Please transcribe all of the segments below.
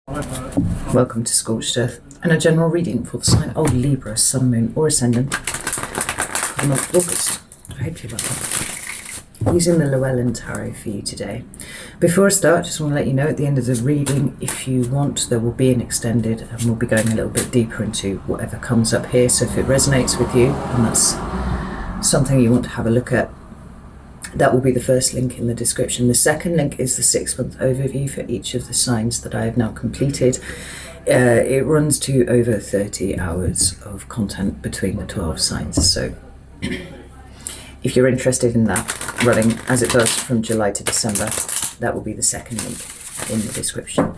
Welcome to Scorched Earth and a general reading for the sign of Libra, Sun, Moon or Ascendant for the month of August. I hope you're well. Using the Llewellyn Tarot for you today. Before I start, just want to let you know at the end of the reading, if you want, there will be an extended and we'll be going a little bit deeper into whatever comes up here. So if it resonates with you and that's something you want to have a look at, that will be the first link in the description. The second link is the 6-month overview for each of the signs that I have now completed. It runs to over 30 hours of content between the 12 signs. So if you're interested in that, running as it does from July to December, that will be the second link in the description.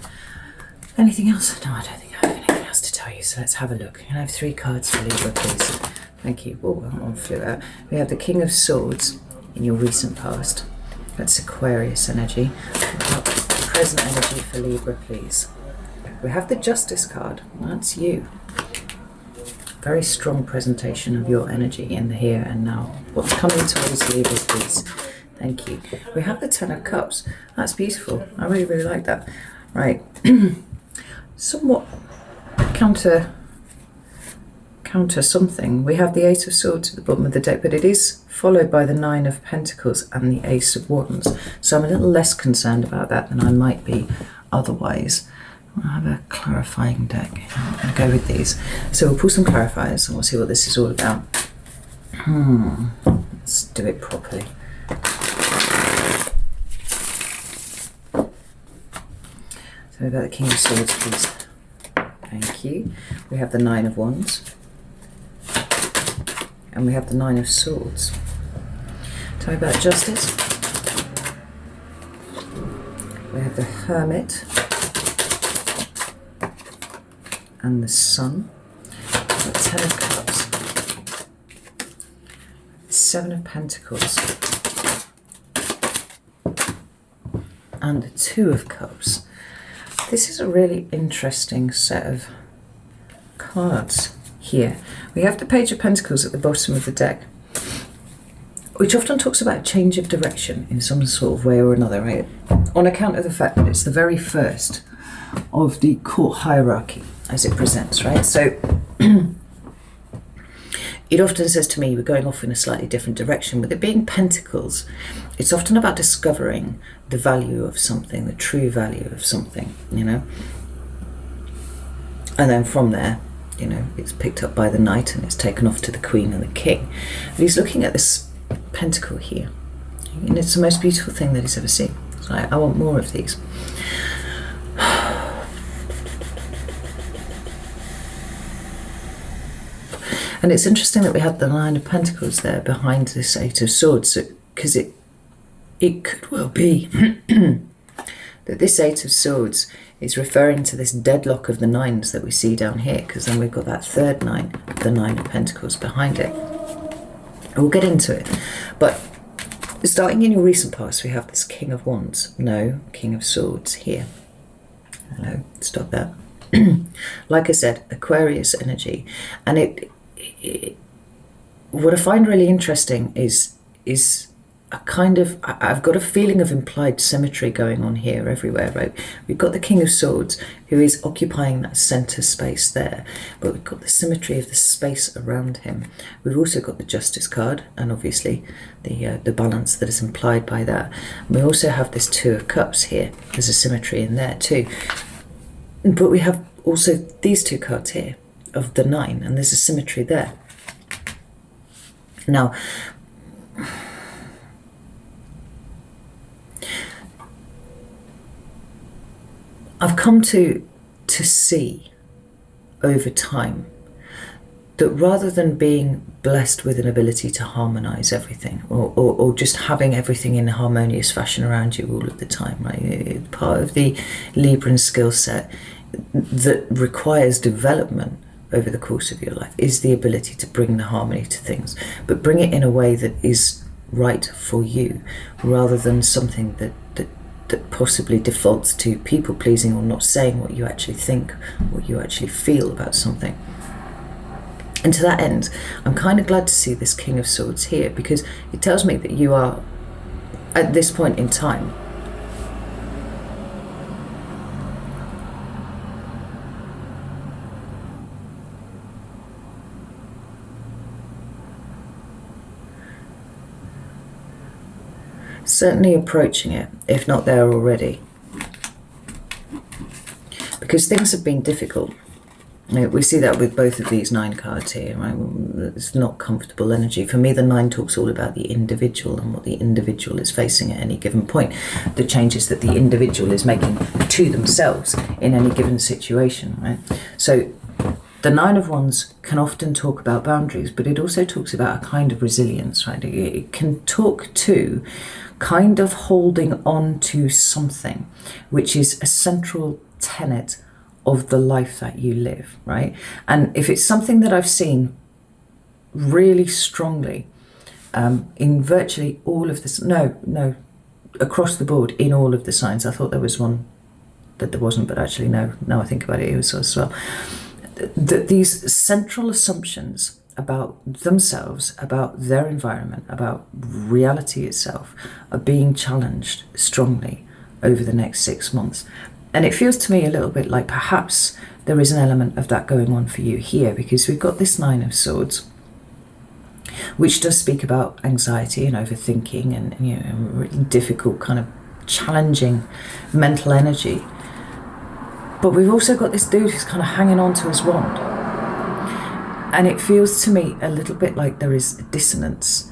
Anything else? No, I don't think I have anything else to tell you. So let's have a look. Can I have 3 cards for Libra, please? Thank you. Oh, that one flew out. We have the King of Swords in your recent past. That's Aquarius energy. Present energy for Libra, please. We have the Justice card. That's you. Very strong presentation of your energy in the here and now. What's coming towards Libra, please? Thank you. We have the Ten of Cups. That's beautiful. I really, really like that. Right. Somewhat counter something. We have the Eight of Swords at the bottom of the deck, but it is followed by the Nine of Pentacles and the Ace of Wands. So I'm a little less concerned about that than I might be otherwise. I'll have a clarifying deck. I'm going to go with these. So we'll pull some clarifiers and we'll see what this is all about. Let's do it properly. So we've got the King of Swords, please. Thank you. We have the Nine of Wands. And we have the Nine of Swords. Tell me about Justice. We have the Hermit and the Sun. The Ten of Cups. 7 of Pentacles. And the 2 of Cups. This is a really interesting set of cards here. We have the Page of Pentacles at the bottom of the deck, which often talks about change of direction in some sort of way or another, right? On account of the fact that it's the very first of the court hierarchy as it presents, right? So it often says to me, we're going off in a slightly different direction. With it being Pentacles, it's often about discovering the value of something, the true value of something, you know? And then from there, you know, it's picked up by the Knight and it's taken off to the Queen and the King. But he's looking at this pentacle here, and it's the most beautiful thing that he's ever seen. So I want more of these. And it's interesting that we have the Nine of Pentacles there behind this Eight of Swords, because it could well be that this Eight of Swords is referring to this deadlock of the nines that we see down here, because then we've got that third nine, the Nine of Pentacles behind it. We'll get into it. But starting in your recent past, we have this King of Wands. No, King of Swords here. Hello, stop that. Like I said, Aquarius energy. And what I find really interesting is a kind of, I've got a feeling of implied symmetry going on here everywhere, right? We've got the King of Swords who is occupying that center space there, but we've got the symmetry of the space around him. We've also got the Justice card and obviously the balance that is implied by that. And we also have this Two of Cups here. There's a symmetry in there too. But we have also these 2 cards here of the 9, and there's a symmetry there. Now, I've come to see over time that rather than being blessed with an ability to harmonize everything or just having everything in a harmonious fashion around you all of the time, right? Part of the Libran skill set that requires development over the course of your life is the ability to bring the harmony to things, but bring it in a way that is right for you rather than something that possibly defaults to people pleasing or not saying what you actually think, what you actually feel about something. And to that end, I'm kind of glad to see this King of Swords here, because it tells me that you are, at this point in time, certainly approaching it, if not there already. Because things have been difficult. We see that with both of these 9 cards here, right? It's not comfortable energy. For me, the 9 talks all about the individual and what the individual is facing at any given point. The changes that the individual is making to themselves in any given situation, right? So the 9 of Wands can often talk about boundaries, but it also talks about a kind of resilience, right? It can talk to kind of holding on to something, which is a central tenet of the life that you live, right? And if it's something that I've seen really strongly in virtually all of this, no, across the board in all of the signs. I thought there was one that there wasn't, but actually no, now I think about it, it was as well. These central assumptions about themselves, about their environment, about reality itself, are being challenged strongly over the next 6 months. And it feels to me a little bit like perhaps there is an element of that going on for you here, because we've got this 9 of Swords, which does speak about anxiety and overthinking and, you know, really difficult, kind of challenging mental energy. But we've also got this dude who's kind of hanging on to his wand. And it feels to me a little bit like there is a dissonance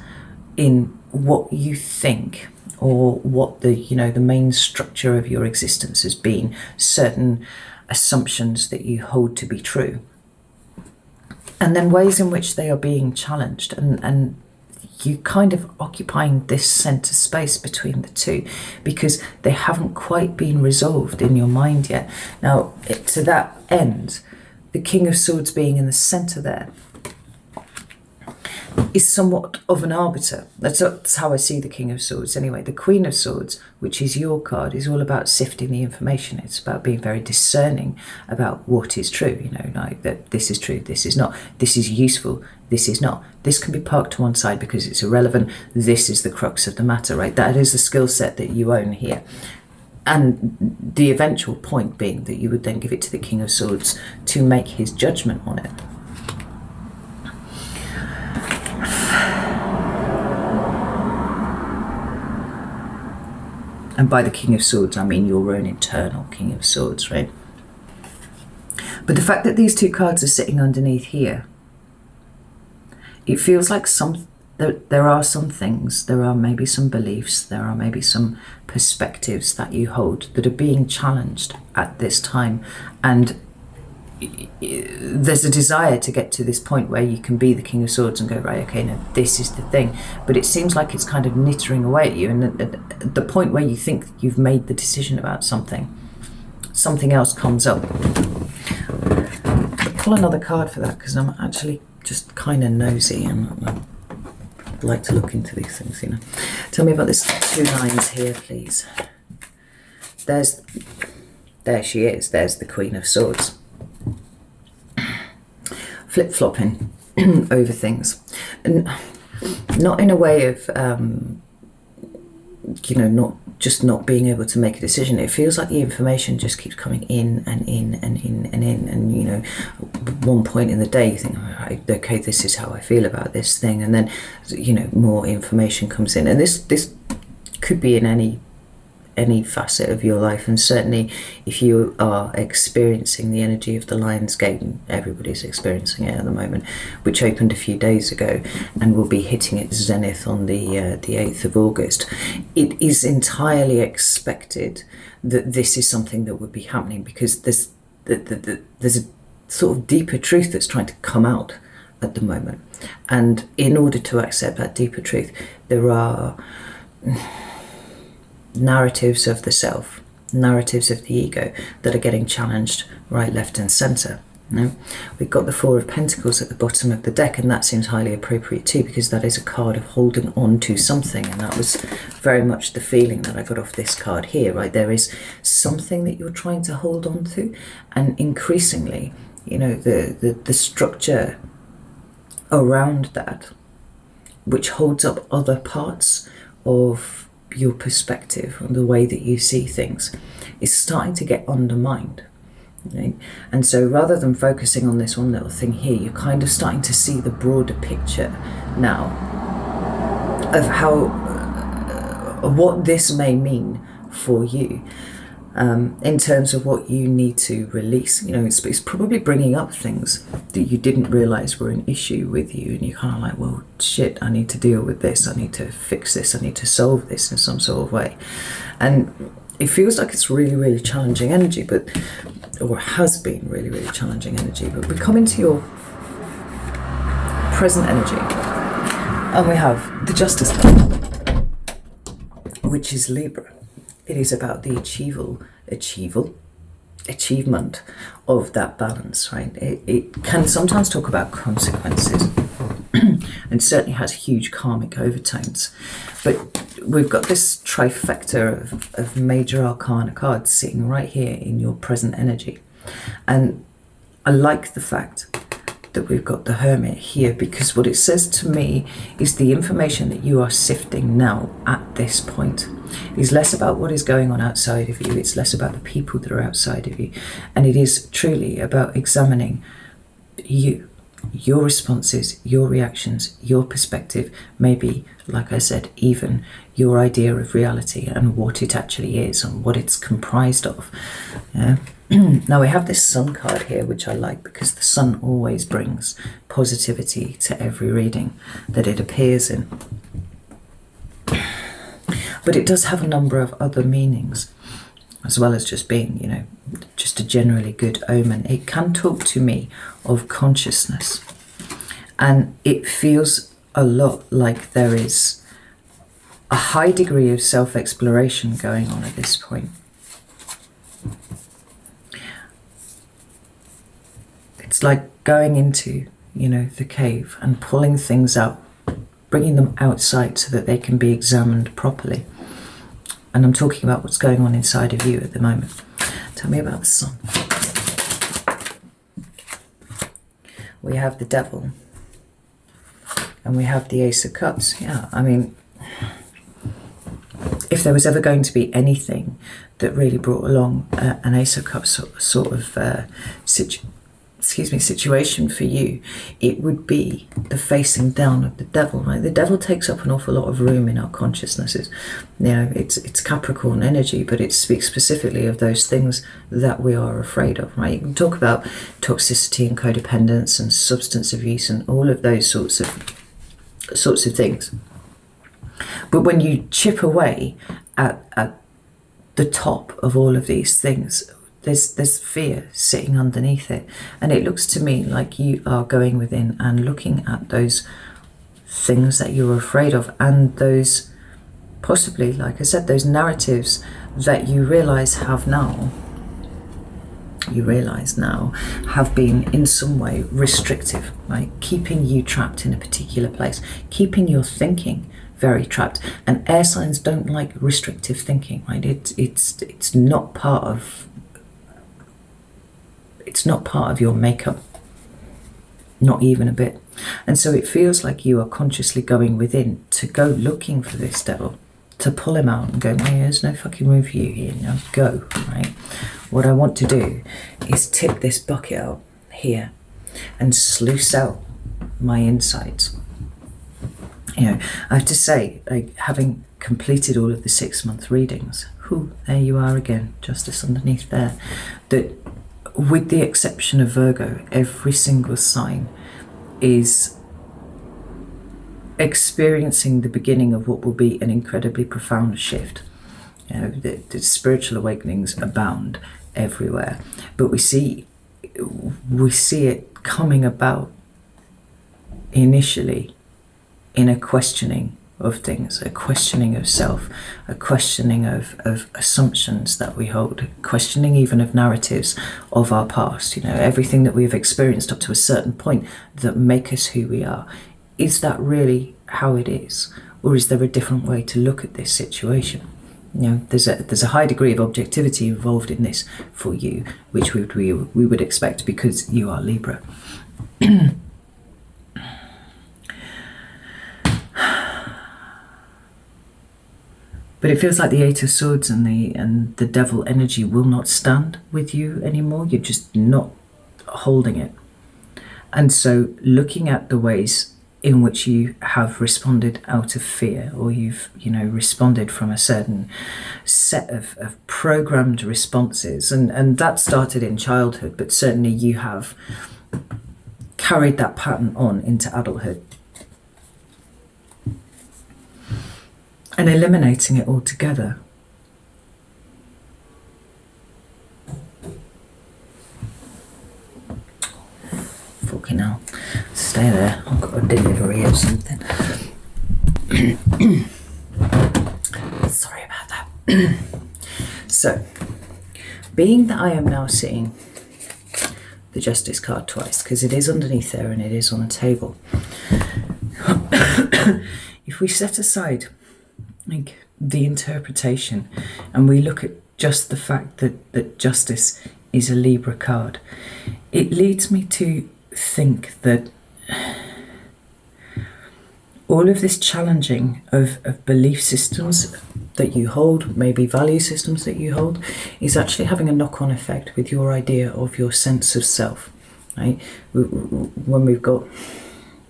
in what you think, or what the, you know, the main structure of your existence has been, certain assumptions that you hold to be true, and then ways in which they are being challenged, and you kind of occupying this center space between the two, because they haven't quite been resolved in your mind yet. Now, to that end, the King of Swords being in the center there is somewhat of an arbiter. That's how I see the King of Swords anyway. The Queen of Swords, which is your card, is all about sifting the information. It's about being very discerning about what is true, you know, like that this is true, this is not, this is useful, this is not, this can be parked to one side because it's irrelevant, this is the crux of the matter, right? That is the skill set that you own here. And the eventual point being that you would then give it to the King of Swords to make his judgment on it. And by the King of Swords, I mean your own internal King of Swords, right? But the fact that these 2 cards are sitting underneath here, it feels like there are some things, there are maybe some beliefs, there are maybe some perspectives that you hold that are being challenged at this time. And there's a desire to get to this point where you can be the King of Swords and go, right, okay, now this is the thing. But it seems like it's kind of knittering away at you, and at the point where you think you've made the decision about something, something else comes up. I'll pull another card for that, because I'm actually just kind of nosy and I like to look into these things, you know. Tell me about this 2 lines here, please. There she is. There's the Queen of Swords. Flip-flopping over things, and not in a way of you know, not being able to make a decision. It feels like the information just keeps coming in and in and in and in, and you know, at one point in the day you think, all right, okay, this is how I feel about this thing, and then, you know, more information comes in, and this could be in any facet of your life. And certainly if you are experiencing the energy of the Lion's Gate, and everybody's experiencing it at the moment, which opened a few days ago and will be hitting its zenith on the 8th of August, it is entirely expected that this is something that would be happening, because there's a sort of deeper truth that's trying to come out at the moment. And in order to accept that deeper truth, there are narratives of the self, narratives of the ego that are getting challenged right, left and centre. No? We've got the 4 of Pentacles at the bottom of the deck, and that seems highly appropriate too, because that is a card of holding on to something, and that was very much the feeling that I got off this card here, right? There is something that you're trying to hold on to, and increasingly, you know, the structure around that, which holds up other parts of your perspective and the way that you see things, is starting to get undermined. Right? And so rather than focusing on this one little thing here, you're kind of starting to see the broader picture now of how what this may mean for you. In terms of what you need to release. It's probably bringing up things that you didn't realize were an issue with you, and you're kind of like, well, shit, I need to deal with this, I need to fix this, I need to solve this in some sort of way. And it feels like it's really, really challenging energy, or has been really, really challenging energy. But we come into your present energy, and we have the Justice card, which is Libra. It is about the achievement of that balance, right? It can sometimes talk about consequences and certainly has huge karmic overtones. But we've got this trifecta of major arcana cards sitting right here in your present energy. And I like the fact that we've got the Hermit here, because what it says to me is the information that you are sifting now at this point is less about what is going on outside of you, it's less about the people that are outside of you, and it is truly about examining you, your responses, your reactions, your perspective, maybe, like I said, even your idea of reality and what it actually is and what it's comprised of. Now we have this Sun card here, which I like, because the Sun always brings positivity to every reading that it appears in. But it does have a number of other meanings, as well as just being, just a generally good omen. It can talk to me of consciousness, and it feels a lot like there is a high degree of self-exploration going on at this point. It's like going into, the cave and pulling things out, bringing them outside so that they can be examined properly. And I'm talking about what's going on inside of you at the moment. Tell me about the Sun. We have the Devil. And we have the Ace of Cups. Yeah, I mean, if there was ever going to be anything that really brought along an Ace of Cups sort of situation for you, it would be the facing down of the Devil, right? The Devil takes up an awful lot of room in our consciousnesses. It's Capricorn energy, but it speaks specifically of those things that we are afraid of, right? You can talk about toxicity and codependence and substance abuse and all of those sorts of things. But when you chip away at the top of all of these things, there's fear sitting underneath it, and it looks to me like you are going within and looking at those things that you're afraid of, and those, possibly, like I said, those narratives that you realize now have been in some way restrictive, right? Keeping you trapped in a particular place, keeping your thinking very trapped. And air signs don't like restrictive thinking, right? It's not part of your makeup, not even a bit. And so it feels like you are consciously going within to go looking for this Devil, to pull him out and go, hey, there's no fucking room for you here, now go, right? What I want to do is tip this bucket out here and sluice out my insights. I have to say, like, having completed all of the 6-month readings, there you are again, Justice underneath there, that with the exception of Virgo, every single sign is experiencing the beginning of what will be an incredibly profound shift. The spiritual awakenings abound everywhere, but we see it coming about initially in a questioning of things, a questioning of self, a questioning of assumptions that we hold, a questioning even of narratives of our past, everything that we've experienced up to a certain point that make us who we are. Is that really how it is? Or is there a different way to look at this situation? There's a high degree of objectivity involved in this for you, which we would expect because you are Libra. But it feels like the Eight of Swords and the Devil energy will not stand with you anymore. You're just not holding it. And so looking at the ways in which you have responded out of fear, or you've, you know, responded from a certain set of programmed responses, and that started in childhood, but certainly you have carried that pattern on into adulthood. And eliminating it altogether. Fucking hell. Stay there. I've got a delivery or something. Sorry about that. So, being that I am now seeing the Justice card twice, because it is underneath there and it is on a table. If we set aside like the interpretation and we look at just the fact that Justice is a Libra card, it leads me to think that all of this challenging of belief systems that you hold, maybe value systems that you hold, is actually having a knock-on effect with your idea of your sense of self, right? When we've got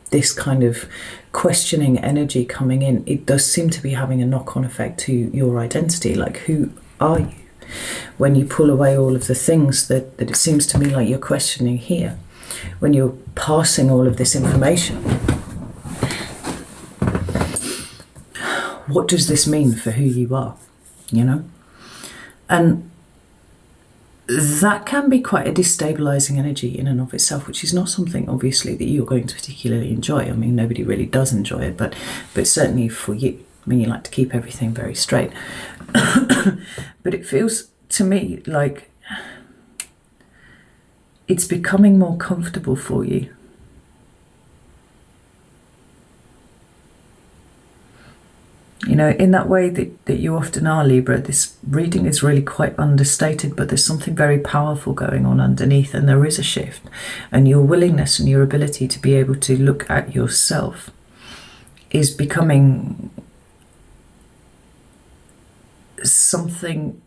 this kind of questioning energy coming in, it does seem to be having a knock-on effect to your identity. Like, who are you? When you pull away all of the things that it seems to me like you're questioning here, when you're passing all of this information, what does this mean for who you are, you know? And that can be quite a destabilizing energy in and of itself, which is not something obviously that you're going to particularly enjoy. I mean, nobody really does enjoy it, but certainly for you. I mean, you like to keep everything very straight. But it feels to me like it's becoming more comfortable for you. You know, in that way that you often are, Libra, this reading is really quite understated, but there's something very powerful going on underneath, and there is a shift. And your willingness and your ability to be able to look at yourself is becoming something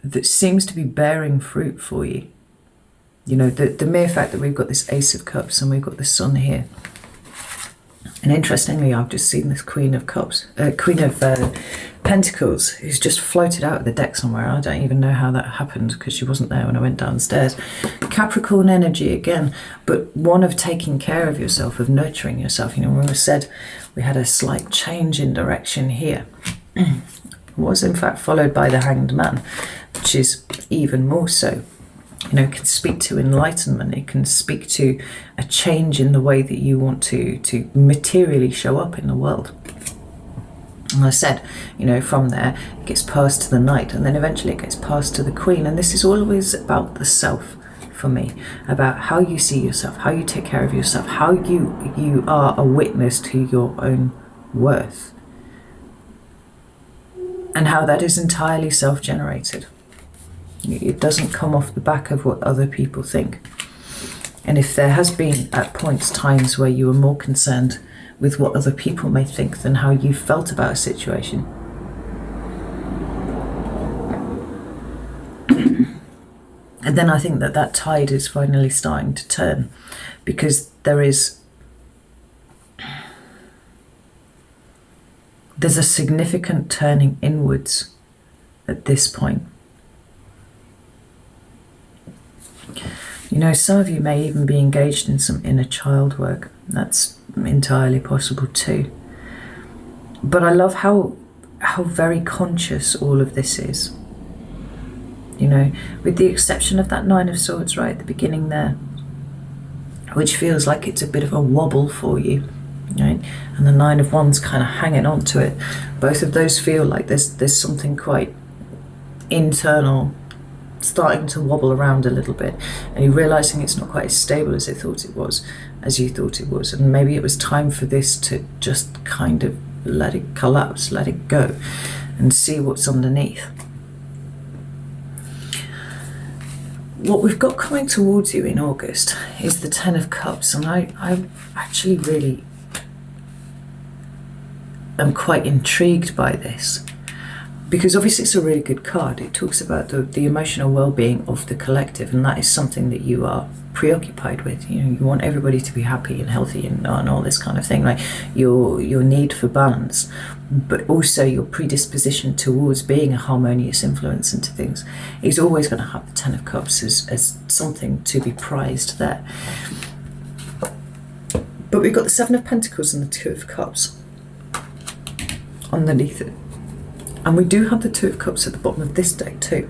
that seems to be bearing fruit for you. You know, the mere fact that we've got this Ace of Cups and we've got the Sun here. And interestingly, I've just seen this Queen of Cups, Queen of Pentacles, who's just floated out of the deck somewhere. I don't even know how that happened because she wasn't there when I went downstairs. Capricorn energy again, but one of taking care of yourself, of nurturing yourself. You know, when we said we had a slight change in direction here, it was in fact followed by the Hanged Man, which is even more so. You know, it can speak to enlightenment. It can speak to a change in the way that you want to materially show up in the world. And I said, you know, from there it gets passed to the Knight, and then eventually it gets passed to the Queen. And this is always about the self for me, about how you see yourself, how you take care of yourself, how you are a witness to your own worth, and how that is entirely self-generated. It doesn't come off the back of what other people think. And if there has been at points times where you were more concerned with what other people may think than how you felt about a situation, and then I think that tide is finally starting to turn, because there's a significant turning inwards at this point. You know, some of you may even be engaged in some inner child work. That's entirely possible too. But I love how very conscious all of this is. You know, with the exception of that Nine of Swords right at the beginning there, which feels like it's a bit of a wobble for you, right? And the Nine of Wands kind of hanging on to it. Both of those feel like there's something quite internal starting to wobble around a little bit, and you're realizing it's not quite as stable as you thought it was, and maybe it was time for this to just kind of let it collapse, let it go, and see what's underneath. What we've got coming towards you in August is the Ten of Cups, and I actually really am quite intrigued by this. because obviously it's a really good card. It talks about the emotional well-being of the collective, and that is something that you are preoccupied with. You know, you want everybody to be happy and healthy and all this kind of thing, like your need for balance, but also your predisposition towards being a harmonious influence into things is always going to have the Ten of Cups as something to be prized there. But we've got the Seven of Pentacles and the Two of Cups underneath it. And we do have the Two of Cups at the bottom of this deck too.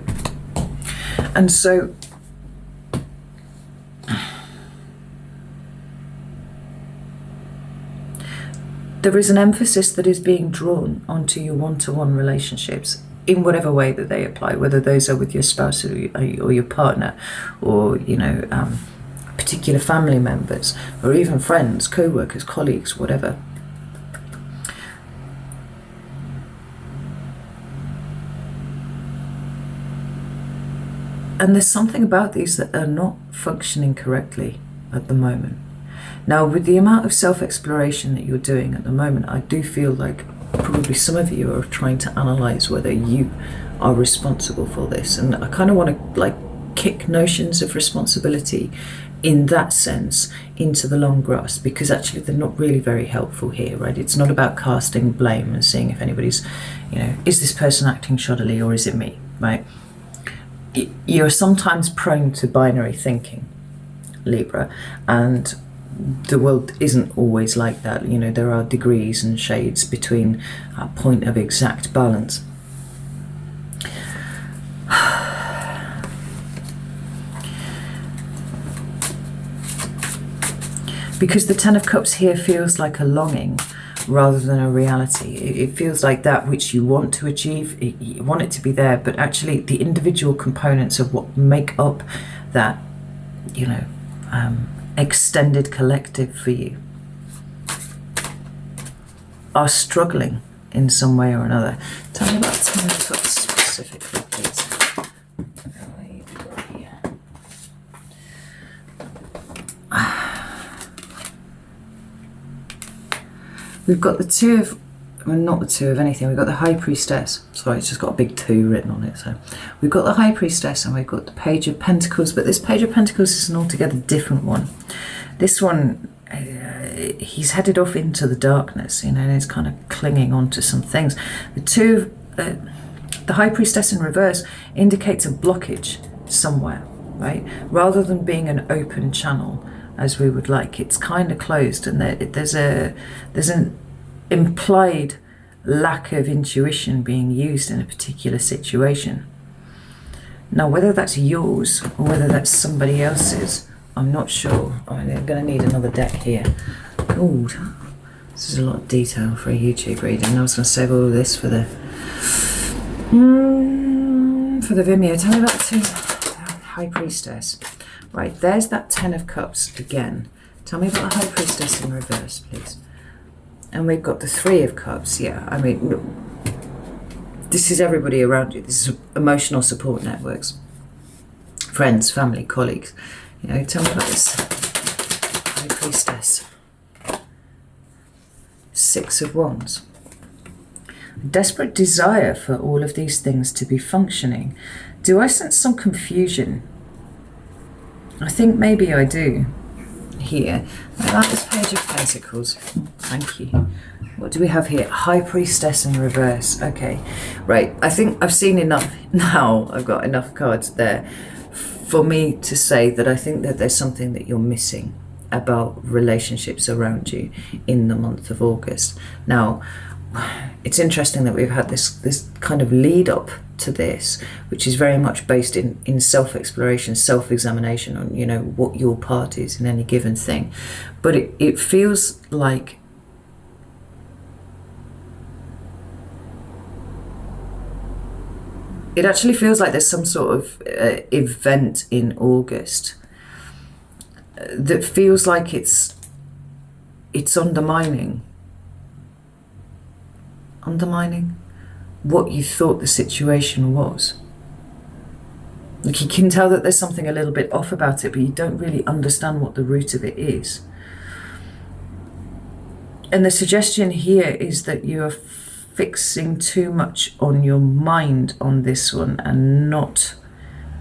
And so there is an emphasis that is being drawn onto your one-to-one relationships in whatever way that they apply, whether those are with your spouse or your partner, or, you know, particular family members, or even friends, co-workers, colleagues, whatever. And there's something about these that are not functioning correctly at the moment. Now, with the amount of self-exploration that you're doing at the moment, I do feel like probably some of you are trying to analyze whether you are responsible for this. And I kind of want to like kick notions of responsibility in that sense into the long grass, because actually they're not really very helpful here, right? It's not about casting blame and seeing if anybody's, you know, is this person acting shoddily or is it me, right? You're sometimes prone to binary thinking, Libra, and the world isn't always like that. You know, there are degrees and shades between a point of exact balance. Because the Ten of Cups here feels like a longing rather than a reality. It feels like that which you want to achieve, you want it to be there, but actually the individual components of what make up that, you know, extended collective for you are struggling in some way or another. Tell me about Ten of Cups specifically, please. We've got the Two of, well, not the Two of anything, we've got the High Priestess. Sorry, it's just got a big 2 written on it. So we've got the High Priestess and we've got the Page of Pentacles, but this Page of Pentacles is an altogether different one. This one, he's headed off into the darkness, you know, and he's kind of clinging on to some things. The High Priestess in reverse indicates a blockage somewhere, right? Rather than being an open channel, as we would like, it's kind of closed, and there's an implied lack of intuition being used in a particular situation. Now, whether that's yours or whether that's somebody else's, I'm not sure. I'm going to need another deck here. Oh, this is a lot of detail for a YouTube reading. I was going to save all of this for the Vimeo. Tell me about the High Priestess. Right, there's that Ten of Cups again. Tell me about the High Priestess in reverse, please. And we've got the Three of Cups. Yeah, I mean, look, this is everybody around you. This is emotional support networks. Friends, family, colleagues. You know, tell me about this High Priestess. Six of Wands. A desperate desire for all of these things to be functioning. Do I sense some confusion? I think maybe I do here. I like this Page of Pentacles. Thank you. What do we have here? High Priestess in reverse. Okay, right. I think I've seen enough now. I've got enough cards there for me to say that I think that there's something that you're missing about relationships around you in the month of August. Now, it's interesting that we've had this kind of lead up to this, which is very much based in self-exploration, self-examination on, you know, what your part is in any given thing. But it feels like it actually feels like there's some sort of event in August that feels like it's undermining what you thought the situation was. Like, you can tell that there's something a little bit off about it, but you don't really understand what the root of it is. And the suggestion here is that you're fixing too much on your mind on this one and not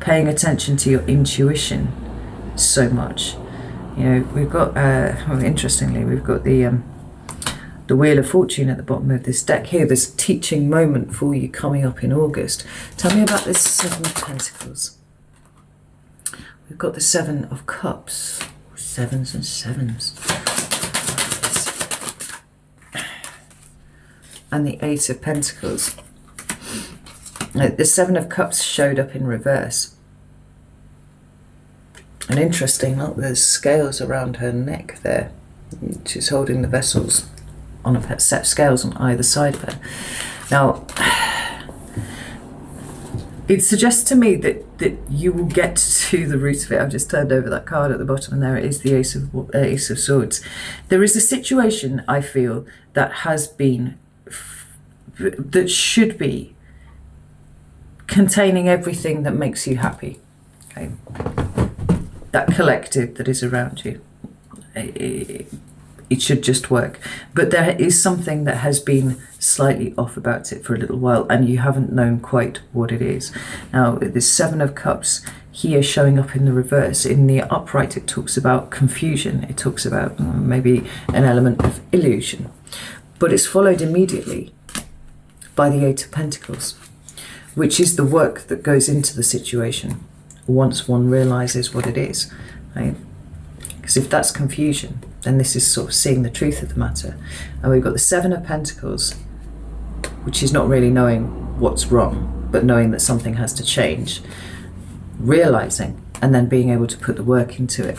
paying attention to your intuition so much. You know, we've got, well, interestingly, we've got the Wheel of Fortune at the bottom of this deck here. There's a teaching moment for you coming up in August. Tell me about this Seven of Pentacles. We've got the Seven of Cups. Sevens and sevens. And the Eight of Pentacles. The Seven of Cups showed up in reverse. And interesting, look, there's scales around her neck there. She's holding the vessels on a set of scales on either side of her. Now, it suggests to me that you will get to the root of it. I've just turned over that card at the bottom, and there it is, the Ace of Swords. There is a situation, I feel, that has been, that should be containing everything that makes you happy. Okay, that collective that is around you. It should just work. But there is something that has been slightly off about it for a little while, and you haven't known quite what it is. Now, this Seven of Cups here showing up in the reverse. In the upright, it talks about confusion. It talks about maybe an element of illusion. But it's followed immediately by the Eight of Pentacles, which is the work that goes into the situation once one realizes what it is, right? Because if that's confusion, then this is sort of seeing the truth of the matter. And we've got the Seven of Pentacles, which is not really knowing what's wrong, but knowing that something has to change, realizing, and then being able to put the work into it.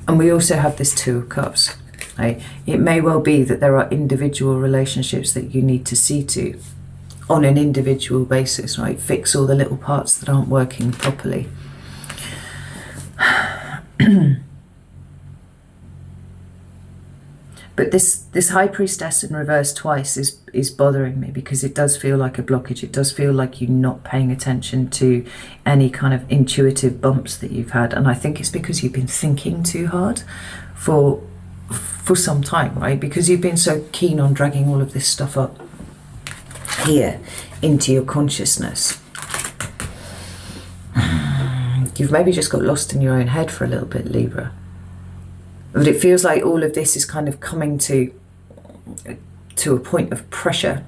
And we also have this Two of Cups, right? It may well be that there are individual relationships that you need to see to on an individual basis, right? Fix all the little parts that aren't working properly. But this High Priestess in reverse twice is bothering me, because it does feel like a blockage. It does feel like you're not paying attention to any kind of intuitive bumps that you've had. And I think it's because you've been thinking too hard for some time, right? Because you've been so keen on dragging all of this stuff up here into your consciousness. You've maybe just got lost in your own head for a little bit, Libra. But it feels like all of this is kind of coming to a point of pressure,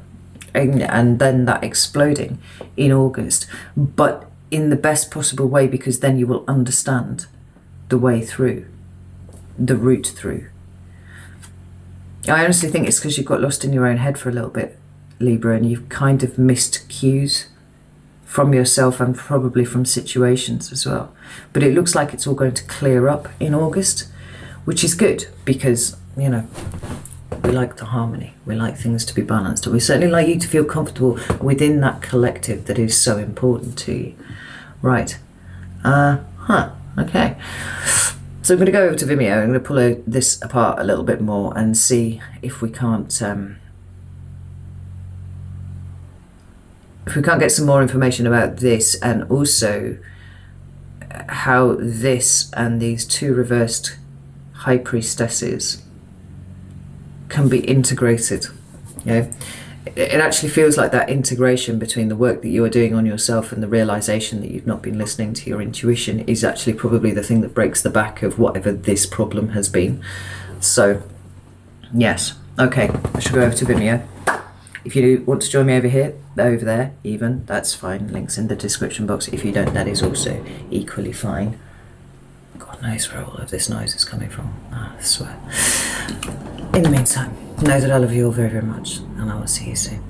and then that exploding in August, but in the best possible way, because then you will understand the way through, the route through. I honestly think it's because you've got lost in your own head for a little bit, Libra, and you've kind of missed cues from yourself and probably from situations as well. But it looks like it's all going to clear up in August, which is good, because, you know, we like the harmony. We like things to be balanced. We certainly like you to feel comfortable within that collective that is so important to you. Right. Okay. So I'm going to go over to Vimeo. I'm going to pull this apart a little bit more and see if we can't get some more information about this, and also how this and these two reversed High Priestesses can be integrated. You know, it actually feels like that integration between the work that you are doing on yourself and the realization that you've not been listening to your intuition is actually probably the thing that breaks the back of whatever this problem has been. So yes, okay, I should go over to Vimeo. If you want to join me over here, over there even, that's fine. Links in the description box. If you don't, that is also equally fine. God knows where all of this noise is coming from. I swear. In the meantime, know that I love you all very, very much, and I will see you soon.